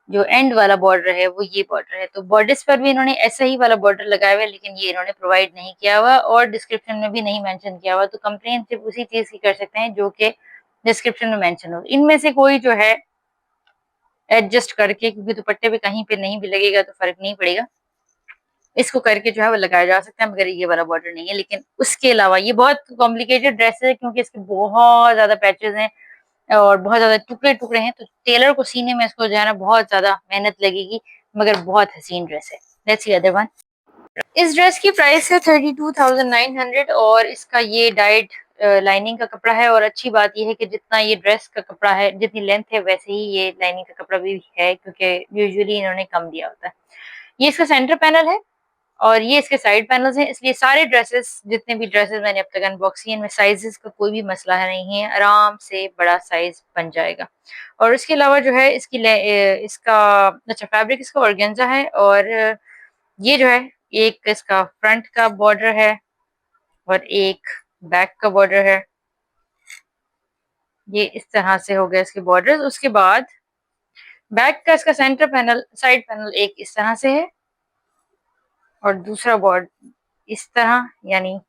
जो एंड वाला बॉर्डर है वो ये बॉर्डर है। तो बॉर्डर्स पर भी इन्होंने ऐसा ही वाला बॉर्डर लगाया हुआ है, लेकिन ये इन्होंने प्रोवाइड नहीं किया हुआ और डिस्क्रिप्शन में भी नहीं मेंशन किया हुआ। तो कंप्लेन सिर्फ उसी चीज की कर सकते हैं जो कि डिस्क्रिप्शन में मेंशन हो। इनमें से कोई जो है एडजस्ट करके, क्योंकि दुपट्टे पे कहीं पे नहीं भी लगेगा तो फर्क नहीं पड़ेगा, इसको करके जो है वो लगाया जा सकता है, मगर ये वाला बॉर्डर नहीं है। लेकिन उसके अलावा ये बहुत कॉम्प्लिकेटेड ड्रेस है, क्योंकि इसके बहुत ज्यादा पैचेस हैं और बहुत ज्यादा टुकड़े टुकड़े हैं, तो टेलर को सीने में इसको जो है ना बहुत ज्यादा मेहनत लगेगी, मगर बहुत हसीन ड्रेस है। Let's see other one. इस ड्रेस की प्राइस है 32,900 और इसका ये डाइड लाइनिंग का कपड़ा है। और अच्छी बात ये है कि जितना ये ड्रेस का कपड़ा है, जितनी लेंथ है, वैसे ही ये लाइनिंग का कपड़ा भी है, क्योंकि यूजुअली इन्होंने कम दिया होता है। ये इसका सेंटर पैनल है और ये इसके साइड पैनल्स हैं, इसलिए सारे ड्रेसेस, जितने भी ड्रेसेस मैंने अब तक अनबॉक्स किए, इनमें साइजेस का कोई भी मसला है नहीं है, आराम से बड़ा साइज बन जाएगा। और इसके अलावा जो है इसका अच्छा फैब्रिक इसका ऑर्गेन्जा है और ये जो है एक इसका फ्रंट का बॉर्डर है और एक बैक का बॉर्डर है। ये इस तरह से हो गया इसके बॉर्डर। उसके बाद बैक का इसका सेंटर पैनल, साइड पैनल एक इस तरह से है और दूसरा बॉर्डर इस तरह, यानी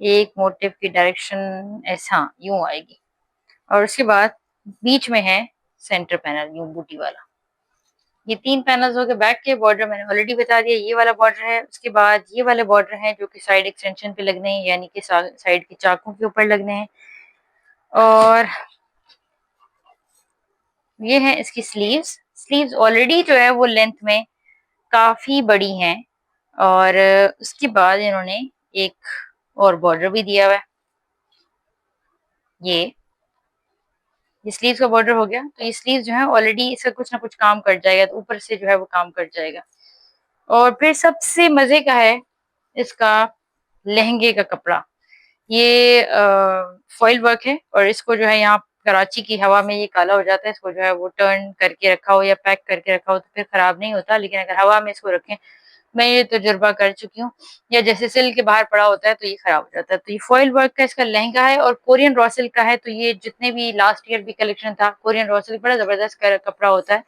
एक मोटिव की डायरेक्शन ऐसा यूं आएगी। और उसके बाद बीच में है सेंटर पैनल यूं बूटी वाला। ये 3 पैनल्स हो गए। बैक के बॉर्डर मैंने ऑलरेडी बता दिया, ये वाला बॉर्डर है। उसके बाद ये वाले बॉर्डर हैं जो कि साइड एक्सटेंशन पे लगने हैं, यानी कि साइड के चाकों के ऊपर लगने हैं। और ये है इसकी स्लीव्स। स्लीव्स ऑलरेडी जो है वो लेंथ में काफी बड़ी हैं। और उसके बाद इन्होंने एक और बॉर्डर भी दिया हुआ है। ये स्लीव्स का बॉर्डर हो गया। तो ये स्लीव जो है ऑलरेडी इसका कुछ ना कुछ काम कर जाएगा, तो ऊपर से जो है वो काम कर जाएगा। और फिर सबसे मजे का है इसका लहंगे का कपड़ा। ये फॉइल वर्क है और इसको जो है यहाँ कराची की हवा में ये काला हो जाता है। इसको जो है वो टर्न करके रखा हो या पैक करके रखा हो तो फिर खराब नहीं होता, लेकिन अगर हवा में इसको रखें, मैं ये तजुर्बा कर चुकी हूँ, या जैसे सिल्क के बाहर पड़ा होता है तो ये खराब हो जाता है। तो ये फॉइल वर्क का इसका लहंगा है और कोरियन रॉ सिल्क का है। तो ये जितने भी लास्ट ईयर भी कलेक्शन था, कोरियन रॉ सिल्क बड़ा जबरदस्त कपड़ा होता है।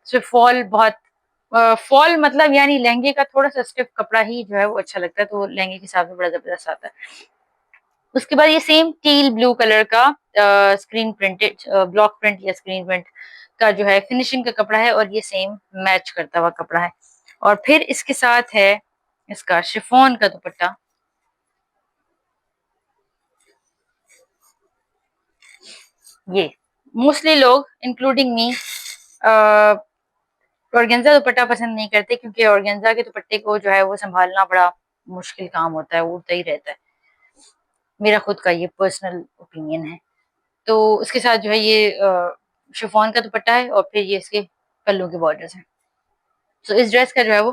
इसमें फॉल बहुत फॉल मतलब यानी लहंगे का थोड़ा सा स्टिफ कपड़ा ही जो है वो अच्छा लगता है, तो लहंगे के हिसाब से बड़ा जबरदस्त आता है। उसके बाद ये सेम टील ब्लू कलर का स्क्रीन प्रिंटेड ब्लॉक प्रिंट या स्क्रीन प्रिंट का जो है फिनिशिंग का कपड़ा है और ये सेम मैच करता हुआ कपड़ा है। और फिर इसके साथ है इसका शिफॉन का दुपट्टा। ये मोस्टली लोग इंक्लूडिंग मी ऑर्गेन्जा दुपट्टा पसंद नहीं करते, क्योंकि ऑर्गेन्जा के दुपट्टे को जो है वो संभालना बड़ा मुश्किल काम होता है, उड़ता ही रहता है। मेरा खुद का ये पर्सनल ओपिनियन है। तो उसके साथ जो है ये शिफॉन का दुपट्टा है और फिर ये इसके पल्लू के बॉर्डर्स हैं। तो इस ड्रेस का जो है वो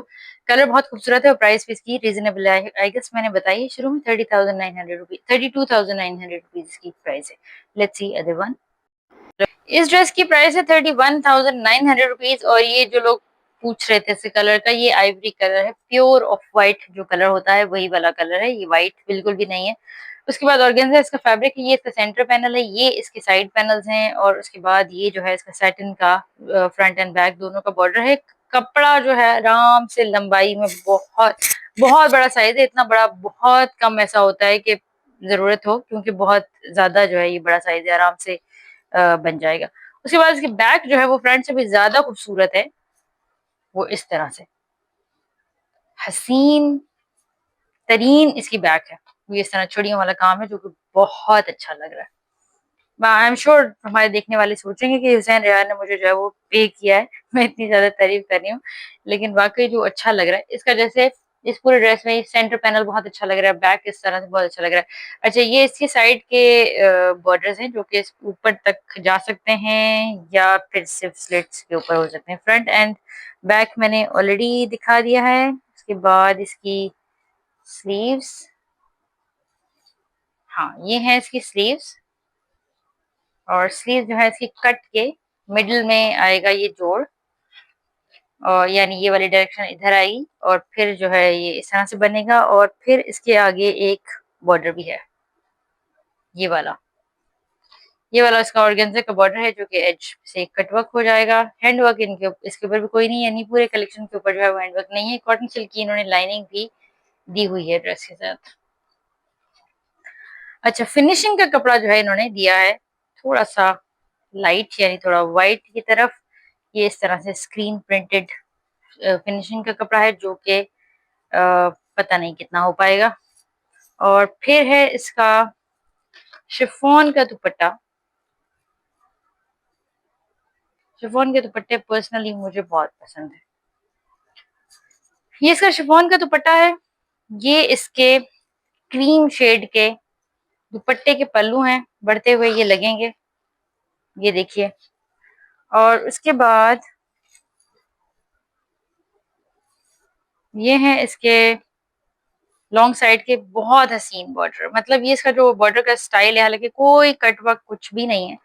कलर बहुत खूबसूरत है और प्राइस भी इसकी रीजनेबल है। आई गेस मैंने बताई है शुरू में 30,900 रुपीज, 32,900 रुपीज इसकी प्राइस है। Let's see other one. इस ड्रेस की प्राइस है 31,900 रुपीज। और ये जो लोग पूछ रहे थे इसके कलर का, ये आइवरी कलर है, प्योर ऑफ वाइट जो कलर होता है वही वाला कलर है, ये वाइट बिल्कुल भी नहीं है। उसके बाद ऑर्गेन्जा इसका फैब्रिक है, ये इसका सेंटर पैनल है, ये इसके साइड पैनल्स हैं। और उसके बाद ये जो है इसका सैटिन का फ्रंट एंड बैक दोनों का बॉर्डर है। कपड़ा जो है आराम से लंबाई में बहुत बहुत बड़ा साइज है, इतना बड़ा बहुत कम ऐसा होता है कि जरूरत हो, क्योंकि बहुत ज्यादा जो है ये बड़ा साइज है, आराम से बन जाएगा। उसके बाद इसकी बैक जो है वो फ्रंट से भी ज्यादा खूबसूरत है। वो इस तरह से हसीन तरीन इसकी बैक है। वो इस तरह चूड़ियों वाला काम है जो कि बहुत अच्छा लग रहा है। आई एम श्योर हमारे देखने वाले सोचेंगे कि हुसैन रेहान ने मुझे जो है वो पे किया है, मैं इतनी ज्यादा तारीफ कर रही हूँ। लेकिन वाकई जो अच्छा लग रहा है इसका, जैसे इस पूरे ड्रेस में सेंटर पैनल बहुत अच्छा लग रहा है, बैक इस तरह से बहुत अच्छा लग रहा है। अच्छा, ये इसकी साइड के बॉर्डर्स हैं जो कि ऊपर तक जा सकते हैं या फिर सिर्फ स्लिट्स के ऊपर हो सकते हैं। फ्रंट एंड बैक मैंने ऑलरेडी दिखा दिया है। उसके बाद इसकी स्लीव्स, हाँ ये है इसकी स्लीव्स। और स्लीव जो है इसकी कट के मिडिल में आएगा ये जोड़, और यानी ये वाली डायरेक्शन इधर आएगी और फिर जो है ये इस तरह से बनेगा। और फिर इसके आगे एक बॉर्डर भी है, ये वाला। ये वाला इसका ऑर्गेन्जा का बॉर्डर है जो कि एज से कटवर्क हो जाएगा। हैंड वर्क इसके ऊपर भी कोई नहीं, यानी पूरे कलेक्शन के ऊपर जो है वो हैंड वर्क नहीं है। कॉटन सिल्क की इन्होंने लाइनिंग भी दी हुई है ड्रेस के साथ। अच्छा, फिनिशिंग का कपड़ा जो है इन्होंने दिया है थोड़ा सा लाइट, यानी थोड़ा व्हाइट की तरफ। ये इस तरह से स्क्रीन प्रिंटेड फिनिशिंग का कपड़ा है जो कि पता नहीं कितना हो पाएगा। और फिर है इसका शिफॉन का दुपट्टा। शिफॉन के दुपट्टे पर्सनली मुझे बहुत पसंद है। ये इसका शिफॉन का दुपट्टा है। ये इसके क्रीम शेड के दुपट्टे के पल्लू हैं, बढ़ते हुए ये लगेंगे, ये देखिए। और उसके बाद ये हैं इसके लॉन्ग साइड के बहुत हसीन बॉर्डर। मतलब ये इसका जो बॉर्डर का स्टाइल है, हालांकि कोई कट वर्क कुछ भी नहीं है।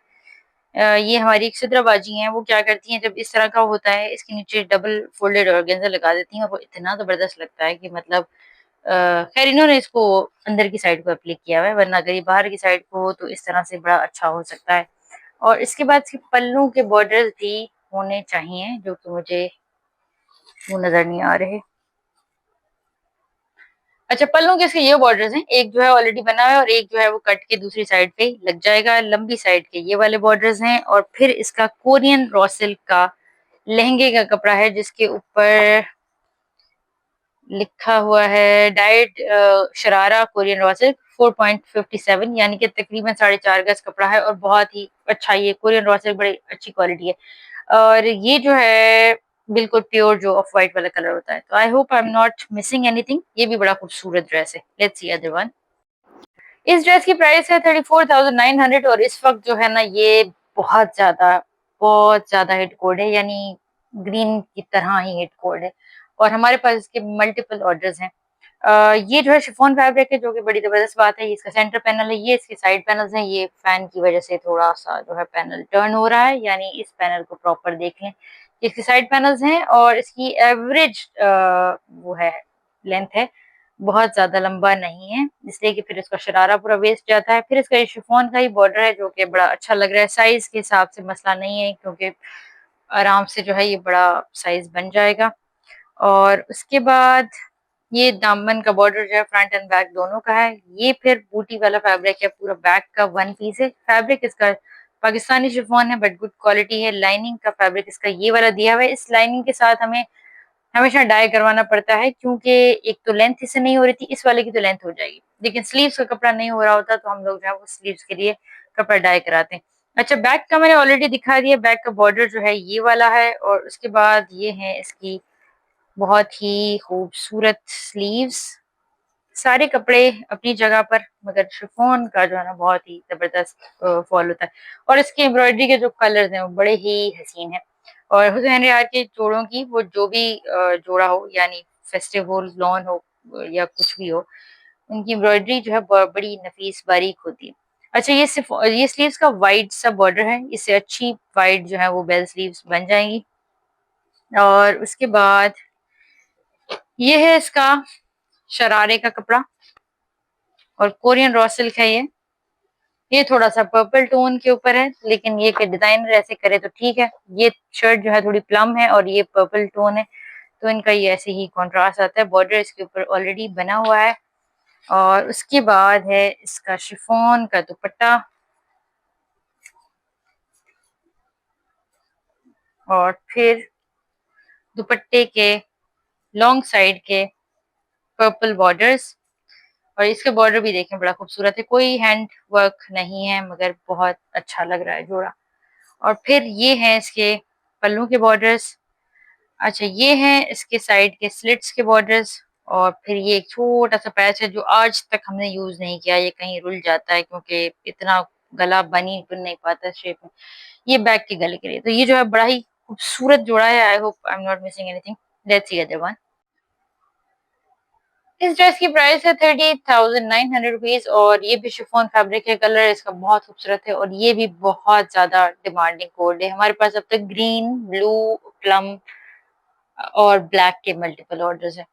ये हमारी एक सिद्राबाजी हैं, वो क्या करती हैं जब इस तरह का होता है इसके नीचे डबल फोल्डेड ऑर्गेन्जा लगा देती हैं और वो इतना जबरदस्त लगता है कि मतलब खैर इन्होंने इसको अंदर की साइड को एप्लीक किया हुआ है, वरना अगर ये बाहर की साइड को हो तो इस तरह से बड़ा अच्छा हो सकता है। और इसके बाद इसके पल्लू के बॉर्डर्स भी होने चाहिए, जो कि मुझे वो नजर नहीं आ रहे। अच्छा, पल्लू के इसके ये बॉर्डर्स हैं, एक जो है ऑलरेडी बना हुआ है और एक जो है वो कट के दूसरी साइड पे लग जाएगा। लंबी साइड के ये वाले बॉर्डर्स हैं। और फिर इसका कोरियन रॉ सिल्क का लहंगे का कपड़ा है जिसके ऊपर लिखा हुआ है died sharara Korean raw silk 4.57, यानी कि तकरीबन 4.5 गज कपड़ा है और बहुत ही अच्छा, ये कोरियन रॉ सिल्क बड़ी अच्छी क्वालिटी है। और ये जो है बिल्कुल प्योर जो ऑफ वाइट वाला कलर होता है। तो I hope I am not missing anything. ये भी बड़ा खूबसूरत ड्रेस है। Let's see other one. इस ड्रेस की प्राइस है 34,900 और इस वक्त जो है ना ये बहुत ज्यादा हिट कोड है, यानी ग्रीन की तरह ही हिट कोड है। और हमारे पास इसके मल्टीपल ऑर्डर्स हैं। ये जो है शिफॉन फैब्रिक है जो कि बड़ी जबरदस्त बात है। ये इसका सेंटर पैनल है, ये इसके साइड पैनल्स हैं। ये फैन की वजह से थोड़ा सा जो है पैनल टर्न हो रहा है, यानी इस पैनल को प्रॉपर देख लें। इसके साइड पैनल्स हैं और इसकी एवरेज वो है लेंथ है, बहुत ज्यादा लंबा नहीं है, इसलिए कि फिर इसका शरारा पूरा वेस्ट जाता है। फिर इसका ये शिफॉन का ही बॉर्डर है जो कि बड़ा अच्छा लग रहा है। साइज के हिसाब से मसला नहीं है क्योंकि आराम से जो है ये बड़ा साइज बन जाएगा। और उसके बाद ये दामन का बॉर्डर जो है फ्रंट एंड बैक दोनों का है। ये फिर बूटी वाला फैब्रिक है, पूरा बैक का वन पीस है। फैब्रिक इसका पाकिस्तानी शिफॉन है बट गुड क्वालिटी है। लाइनिंग का फैब्रिक इसका ये वाला दिया हुआ है। इस लाइनिंग के साथ हमें हमेशा डाई करवाना पड़ता है क्योंकि एक तो लेंथ इससे नहीं हो रही थी, इस वाले की तो लेंथ हो जाएगी, लेकिन स्लीव्स का कपड़ा नहीं हो रहा होता तो हम लोग जो है वो स्लीव्स के लिए कपड़ा डाई कराते हैं। अच्छा, बैक का मैंने ऑलरेडी दिखा दिया। बैक का बॉर्डर जो है ये वाला है और उसके बाद ये है इसकी बहुत ही खूबसूरत स्लीव्स। सारे कपड़े अपनी जगह पर, मगर शिफॉन का जो है ना बहुत ही जबरदस्त फॉल होता है। और इसके एम्ब्रॉयडरी के जो कलर्स हैं वो बड़े ही हसीन हैं। और हुसैन यार के जोड़ों की वो जो भी जोड़ा हो, यानी फेस्टिव हो, लॉन हो या कुछ भी हो, उनकी एम्ब्रॉयडरी जो है बड़ी नफीस बारीक होती है। अच्छा, ये सिर्फ ये स्लीव्स का वाइड सा बॉर्डर है, इससे अच्छी वाइड जो है वो बेल स्लीव्स बन जाएंगी। और उसके बाद ये है इसका शरारे का कपड़ा और कोरियन रॉ सिल्क है ये थोड़ा सा पर्पल टोन के ऊपर है, लेकिन ये कि डिजाइनर ऐसे करे तो ठीक है। ये शर्ट जो है थोड़ी प्लम है और ये पर्पल टोन है, तो इनका ये ऐसे ही कॉन्ट्रास्ट आता है। बॉर्डर इसके ऊपर ऑलरेडी बना हुआ है। और उसके बाद है इसका शिफॉन का दुपट्टा और फिर दुपट्टे के लॉन्ग साइड के पर्पल बॉर्डर्स। और इसके बॉर्डर भी देखें बड़ा खूबसूरत है, कोई हैंड वर्क नहीं है मगर बहुत अच्छा लग रहा है जोड़ा। और फिर ये है इसके पल्लू के बॉर्डर्स। अच्छा, ये हैं इसके साइड के स्लिट्स के बॉर्डर्स। और फिर ये एक छोटा सा पैच है जो आज तक हमने यूज नहीं किया, ये कहीं रुल जाता है क्योंकि इतना गला बन नहीं पाता शेप में। ये बैक के गले के लिए, तो ये जो है बड़ा ही खूबसूरत जोड़ा है। I hope I am not missing anything. Let's see other one. इस ड्रेस की प्राइस है 38,900 रुपीज और ये भी शिफॉन फैब्रिक है। कलर इसका बहुत खूबसूरत है और ये भी बहुत ज्यादा डिमांडिंग कोड है। हमारे पास अब तक ग्रीन, ब्लू, प्लम और ब्लैक के मल्टीपल ऑर्डर्स हैं।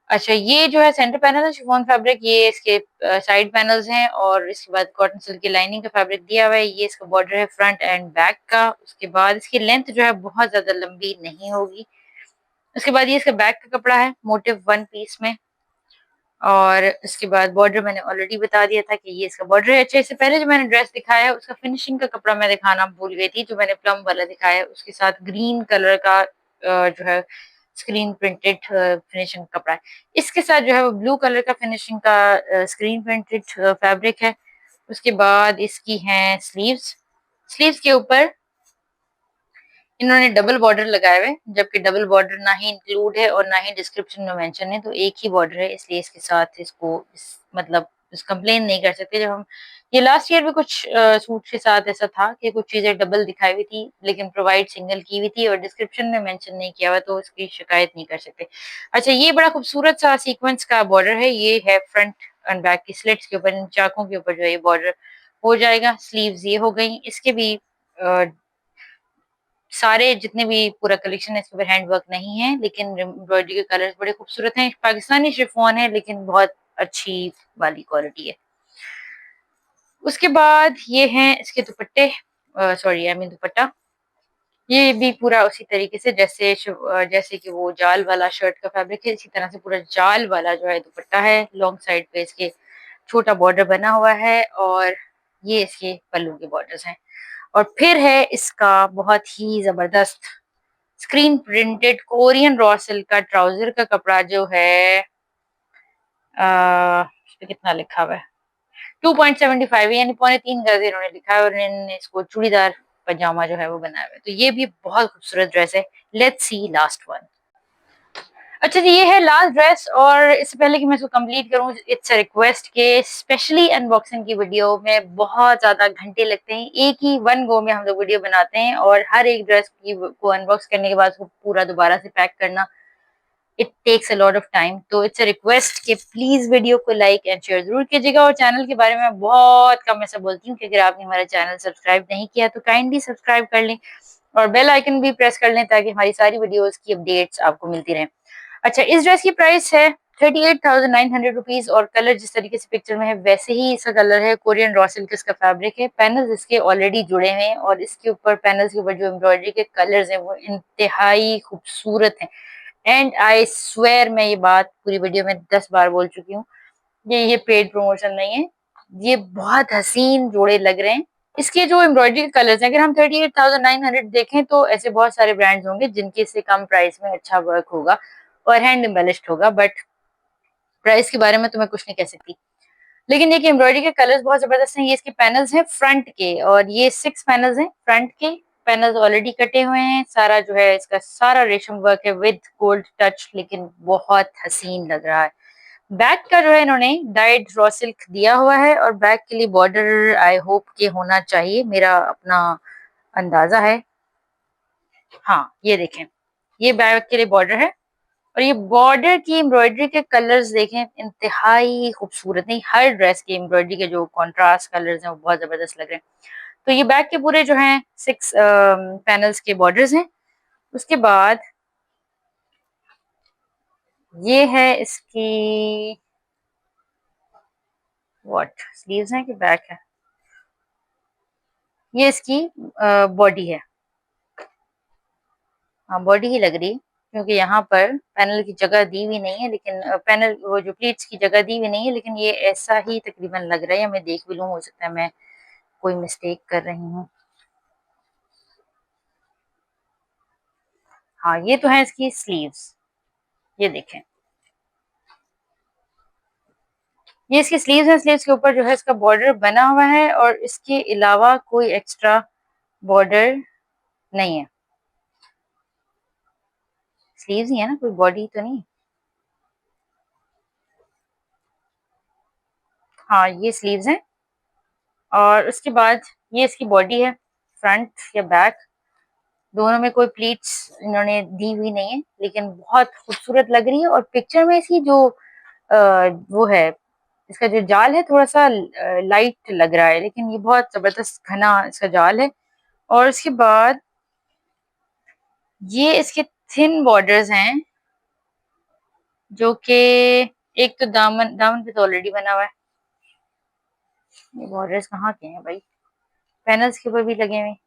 अच्छा, ये जो है सेंटर पैनल है शिफॉन फैब्रिक, ये इसके साइड पैनल्स हैं और इसके बाद कॉटन सिल्क की लाइनिंग का फैब्रिक दिया हुआ है। ये इसका बॉर्डर है फ्रंट एंड बैक का। उसके बाद इसकी लेंथ जो है बहुत ज्यादा लंबी नहीं होगी। उसके बाद ये इसका बैक का कपड़ा है मोटिव वन पीस में। और इसके बाद बॉर्डर मैंने ऑलरेडी बता दिया था कि ये इसका बॉर्डर है। अच्छा, इससे पहले जो मैंने ड्रेस दिखाया है उसका फिनिशिंग का कपड़ा मैं दिखाना भूल गई थी। जो मैंने प्लम वाला दिखाया है उसके साथ ग्रीन कलर का जो है स्क्रीन प्रिंटेड फिनिशिंग कपड़ा है। इसके साथ जो है वो ब्लू कलर का फिनिशिंग का स्क्रीन प्रिंटेड फैब्रिक है। उसके बाद इसकी है स्लीव्स। स्लीव्स के ऊपर इन्होंने डबल बॉर्डर लगाए हुए, जबकि डबल बॉर्डर ना ही इंक्लूड है और ना ही डिस्क्रिप्शन में मेंशन है, तो एक ही बॉर्डर है, इसलिए इसके साथ इसको मतलब कंप्लेन नहीं कर सकते। जब हम ये लास्ट ईयर भी कुछ सूट के साथ ऐसा था कि कुछ चीजें डबल दिखाई हुई थी लेकिन प्रोवाइड सिंगल की हुई थी और डिस्क्रिप्शन में मेंशन नहीं किया हुआ, तो इसकी शिकायत नहीं कर सकते। अच्छा, ये बड़ा खूबसूरत सा सीक्वेंस का बॉर्डर है। ये है फ्रंट एंड बैक की स्लिट्स के ऊपर, इन चाकों के ऊपर जो है ये बॉर्डर हो जाएगा। स्लीव्स ये हो गई। इसके भी सारे जितने भी पूरा कलेक्शन है इसके ऊपर हैंड वर्क नहीं है, लेकिन एम्ब्रॉयडरी के कलर्स बड़े खूबसूरत हैं। पाकिस्तानी शिफॉन है लेकिन बहुत अच्छी वाली क्वालिटी है। उसके बाद ये हैं इसके दुपट्टे, सॉरी आई मीन दुपट्टा। ये भी पूरा उसी तरीके से जैसे जैसे कि वो जाल वाला शर्ट का फैब्रिक है, इसी तरह से पूरा जाल वाला जो है दुपट्टा है। लॉन्ग साइड पे इसके छोटा बॉर्डर बना हुआ है और ये इसके पल्लू के बॉर्डर्स हैं। और फिर है इसका बहुत ही जबरदस्त screen printed Korean raw silk का ट्राउजर का कपड़ा जो है इस पे कितना लिखा हुआ है 2.75 यानी 3.25 गज इन्होंने लिखा है और इन्होंने इसको चूड़ीदार पजामा जो है वो बनाया हुआ है। तो ये भी बहुत खूबसूरत ड्रेस है। Let's see last one. अच्छा जी, ये है लास्ट ड्रेस और इससे पहले कि मैं इसको कंप्लीट करूं, इट्स अ रिक्वेस्ट के स्पेशली अनबॉक्सिंग की वीडियो में बहुत ज्यादा घंटे लगते हैं। एक ही वन गो में हम लोग वीडियो बनाते हैं और हर एक ड्रेस की को अनबॉक्स करने के बाद उसको पूरा दोबारा से पैक करना, it takes a lot of time. तो इट्स अ रिक्वेस्ट कि प्लीज वीडियो को लाइक एंड शेयर जरूर कीजिएगा। और चैनल के बारे में बहुत कम ऐसा बोलती हूँ कि अगर आपने हमारा चैनल सब्सक्राइब नहीं किया तो काइंडली सब्सक्राइब कर लें और बेल आइकन भी प्रेस कर लें ताकि हमारी सारी वीडियोस की अपडेट्स आपको मिलती रहें। अच्छा, इस ड्रेस की प्राइस है 38,900 रुपीज और कलर जिस तरीके से पिक्चर में है वैसे ही इसका कलर है। कोरियन रॉ सिल्क इसका फैब्रिक है। पैनल्स इसके ऑलरेडी जुड़े हुए हैं और इसके ऊपर पैनल्स के ऊपर जो एम्ब्रॉयडरी के कलर्स हैं वो इंतहाई खूबसूरत हैं। एंड आई स्वेयर, मैं ये बात पूरी वीडियो में 10 बार बोल चुकी हूँ, ये पेड प्रमोशन नहीं है। ये बहुत हसीन जोड़े लग रहे हैं। इसके जो एम्ब्रॉयडरी के कलर्स हैं, अगर हम 38,900 देखें तो ऐसे बहुत सारे ब्रांड्स होंगे जिनके इससे कम प्राइस में अच्छा वर्क होगा और हैंड एम्बेलिश्ड होगा, बट प्राइस के बारे में तो मैं कुछ नहीं कह सकती। लेकिन देखिए एम्ब्रॉयडरी के कलर्स बहुत जबरदस्त हैं। ये इसके पैनल्स हैं फ्रंट के और ये 6 पैनल्स हैं फ्रंट के। पैनल्स ऑलरेडी कटे हुए हैं। सारा जो है इसका सारा रेशम वर्क है विद गोल्ड टच, लेकिन बहुत हसीन लग रहा है। बैक का जो है इन्होंने डाइड रॉ सिल्क दिया हुआ है और बैक के लिए बॉर्डर आई होप के होना चाहिए, मेरा अपना अंदाजा है। हाँ, ये देखें, ये बैक के लिए बॉर्डर है और ये बॉर्डर की एम्ब्रॉयडरी के कलर्स देखें इंतहाई खूबसूरत। नहीं, हर ड्रेस की एम्ब्रॉयडरी के जो कॉन्ट्रास्ट कलर्स हैं वो बहुत जबरदस्त लग रहे हैं। तो ये बैक के पूरे जो हैं 6 पैनल्स के बॉर्डर्स हैं। उसके बाद ये है इसकी व्हाट स्लीव्स हैं कि बैक है, ये इसकी बॉडी है। हाँ, बॉडी ही लग रही है क्योंकि यहाँ पर पैनल की जगह दी हुई नहीं है, लेकिन पैनल वो जो प्लीट्स की जगह दी हुई नहीं है, लेकिन ये ऐसा ही तकरीबन लग रहा है। या मैं देख भी लूँ, हो सकता है मैं कोई मिस्टेक कर रही हूँ। हाँ, ये तो है इसकी स्लीव्स, ये देखें, ये इसकी स्लीव्स है। स्लीव्स के ऊपर जो है इसका बॉर्डर बना हुआ है और इसके अलावा कोई एक्स्ट्रा बॉर्डर नहीं है। स्लीव्स ही है ना, कोई बॉडी तो नहीं। हाँ, ये स्लीव्स हैं और उसके बाद ये इसकी बॉडी है। फ्रंट या बैक दोनों में कोई प्लीट्स इन्होंने दी हुई नहीं है, लेकिन बहुत खूबसूरत लग रही है। और पिक्चर में इसकी जो वो है, इसका जो जाल है थोड़ा सा लाइट लग रहा है, लेकिन ये बहुत जबरदस्त घना इसका जाल है। और उसके बाद ये इसके थिन बॉर्डर्स हैं जो कि एक तो दामन दामन पे तो ऑलरेडी बना हुआ है। ये बॉर्डर्स कहाँ के हैं भाई? पैनल्स के ऊपर भी लगे हुए हैं।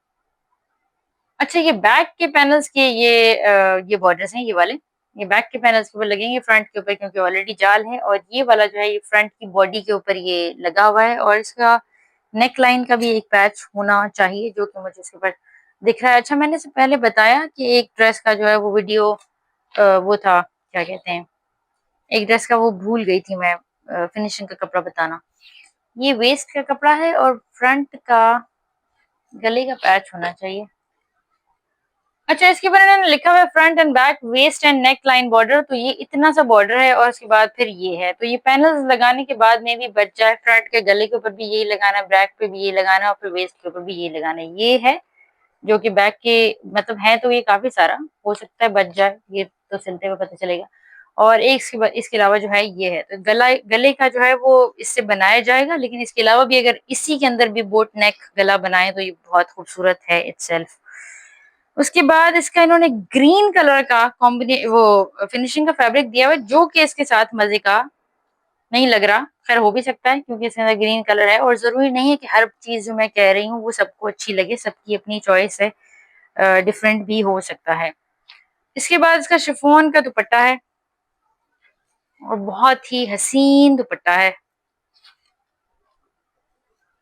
अच्छा, ये बैक के पैनल्स के ये बॉर्डर्स हैं ये वाले। ये बैक के पैनल्स के ऊपर लगेंगे, फ्रंट के ऊपर क्योंकि ऑलरेडी जाल है, और ये वाला जो है ये फ्रंट की बॉडी के ऊपर ये लगा हुआ है, और इसका नेक लाइन का भी एक पैच होना चाहिए जो कि मुझे इसके ऊपर दिख रहा है। अच्छा, मैंने से पहले बताया कि एक ड्रेस का जो है वो वीडियो वो था, क्या कहते हैं, एक ड्रेस का वो भूल गई थी मैं फिनिशिंग का कपड़ा बताना। ये वेस्ट का कपड़ा है और फ्रंट का गले का पैच होना चाहिए। अच्छा, इसके ऊपर इन्होंने लिखा हुआ है front and back waist and neckline border, तो ये इतना सा बॉर्डर है और उसके बाद फिर ये है, तो ये पैनल्स लगाने के बाद में भी बच जाए। फ्रंट के गले के ऊपर भी यही लगाना है, बैक पे भी ये लगाना है, और फिर वेस्ट के ऊपर भी ये लगाना है। ये है जो कि बैक के मतलब है, तो ये काफी सारा हो सकता है बच जाए, ये तो सिलते हुए पता चलेगा। और एक इसके अलावा जो है ये है, तो गले का जो है वो इससे बनाया जाएगा, लेकिन इसके अलावा भी अगर इसी के अंदर भी बोट नेक गला बनाए तो ये बहुत खूबसूरत है इटसेल्फ। उसके बाद इसका इन्होंने ग्रीन कलर का कॉम्बिने वो फिनिशिंग का फैब्रिक दिया हुआ है, जो कि इसके साथ मजे का नहीं लग रहा। खैर, हो भी सकता है क्योंकि इसके अंदर ग्रीन कलर है, और जरूरी नहीं है कि हर चीज जो मैं कह रही हूँ वो सबको अच्छी लगे, सबकी अपनी चॉइस है, डिफरेंट भी हो सकता है। इसके बाद इसका शिफॉन का दुपट्टा है, और बहुत ही हसीन दुपट्टा है।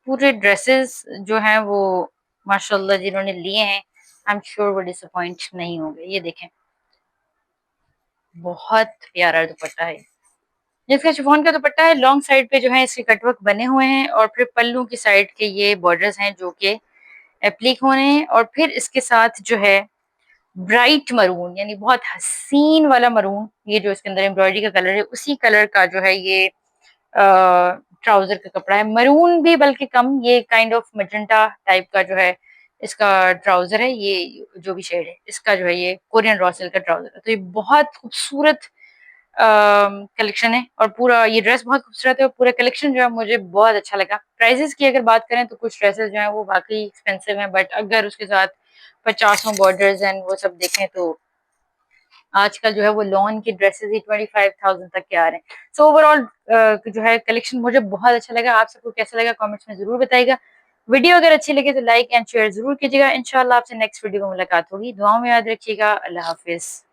पूरे ड्रेसेस जो हैं वो माशाल्लाह जिन्होंने लिए हैं, आई एम श्योर वो डिसअपॉइंट नहीं होंगे। ये देखें, बहुत प्यारा दुपट्टा है। जिसका शिफॉन का दुपट्टा है, लॉन्ग साइड पे जो है इसके कटवर्क बने हुए हैं, और फिर पल्लू की साइड के ये बॉर्डर्स हैं जो कि एप्लीक होने हैं, और फिर इसके साथ जो है ब्राइट मरून, यानी बहुत हसीन वाला मरून, ये जो इसके अंदर एम्ब्रॉयडरी का कलर है उसी कलर का जो है ये ट्राउजर का कपड़ा है। मरून भी बल्कि कम, ये काइंड ऑफ मजेंटा टाइप का जो है इसका ट्राउजर है। ये जो भी शेड है इसका जो है ये कोरियन रॉ सिल्क का ट्राउजर है। तो ये बहुत खूबसूरत कलेक्शन है, और पूरा ये ड्रेस बहुत खूबसूरत है, और पूरा कलेक्शन जो है मुझे बहुत अच्छा लगा। प्राइसेस की अगर बात करें तो कुछ ड्रेसेस जो है वो वाकई एक्सपेंसिव हैं, बट अगर उसके साथ पचासों बॉर्डर्स एंड वो सब देखें तो आजकल जो है वो लॉन की ड्रेसेस ही 25,000 तक के आ रहे हैं। सो ओवरऑल जो है कलेक्शन मुझे बहुत अच्छा लगा। आप सबको कैसा लगा कमेंट्स में जरूर बताइएगा। वीडियो अगर अच्छी लगे तो लाइक एंड शेयर जरूर कीजिएगा। इंशाल्लाह आपसे नेक्स्ट वीडियो में मुलाकात होगी। दुआओं में याद रखिएगा। अल्लाह हाफिज।